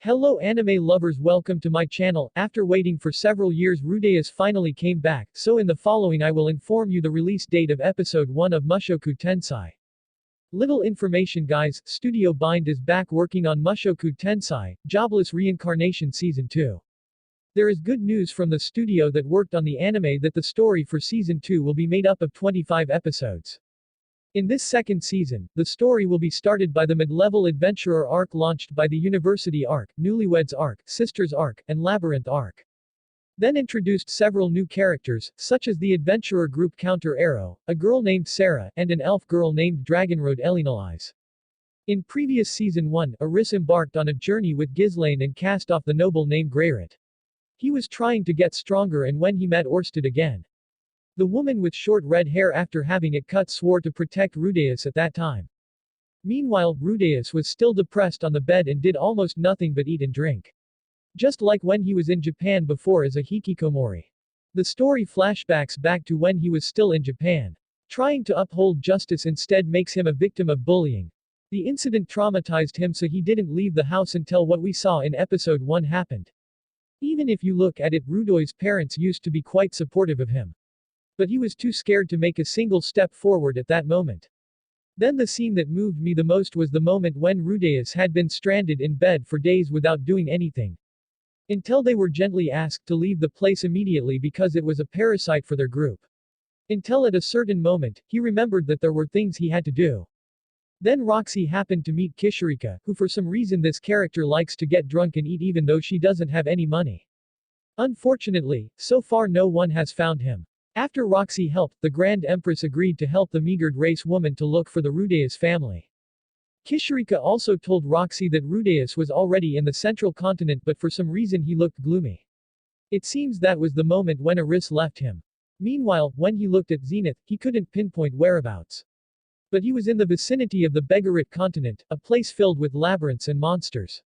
Hello anime lovers, welcome to my channel. After waiting for several years, Rudeus finally came back, so in the following I will inform you the release date of episode 1 of Mushoku Tensei. Little information guys, Studio Bind is back working on Mushoku Tensei, Jobless Reincarnation Season 2. There is good news from the studio that worked on the anime that the story for Season 2 will be made up of 25 episodes. In this second season, the story will be started by the mid-level adventurer arc launched by the University arc, Newlyweds arc, Sisters arc, and Labyrinth arc. Then introduced several new characters, such as the adventurer group Counter Arrow, a girl named Sarah, and an elf girl named Dragonroad Elinalize. In previous Season 1, Aris embarked on a journey with Ghislaine and cast off the noble named Greyrit. He was trying to get stronger, and when he met Orsted again, the woman with short red hair after having it cut swore to protect Rudeus at that time. Meanwhile, Rudeus was still depressed on the bed and did almost nothing but eat and drink. Just like when he was in Japan before as a hikikomori. The story flashbacks back to when he was still in Japan. Trying to uphold justice instead makes him a victim of bullying. The incident traumatized him, so he didn't leave the house until what we saw in episode 1 happened. Even if you look at it, Rudeus' parents used to be quite supportive of him. But he was too scared to make a single step forward at that moment. Then the scene that moved me the most was the moment when Rudeus had been stranded in bed for days without doing anything. Until they were gently asked to leave the place immediately because it was a parasite for their group. Until at a certain moment, he remembered that there were things he had to do. Then Roxy happened to meet Kishirika, who for some reason this character likes to get drunk and eat even though she doesn't have any money. Unfortunately, so far no one has found him. After Roxy helped, the Grand Empress agreed to help the meagered race woman to look for the Rudeus family. Kishirika also told Roxy that Rudeus was already in the central continent, but for some reason he looked gloomy. It seems that was the moment when Aris left him. Meanwhile, when he looked at Zenith, he couldn't pinpoint whereabouts. But he was in the vicinity of the Begarit continent, a place filled with labyrinths and monsters.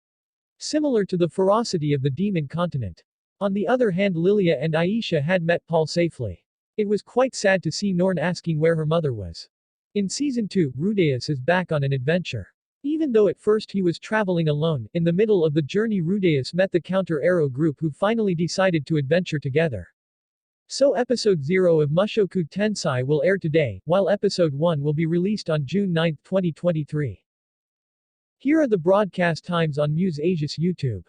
Similar to the ferocity of the demon continent. On the other hand, Lilia and Aisha had met Paul safely. It was quite sad to see Norn asking where her mother was. In Season 2, Rudeus is back on an adventure. Even though at first he was traveling alone, in the middle of the journey Rudeus met the Counter Arrow group who finally decided to adventure together. So episode 0 of Mushoku Tensei will air today, while episode 1 will be released on June 9, 2023. Here are the broadcast times on Muse Asia's YouTube.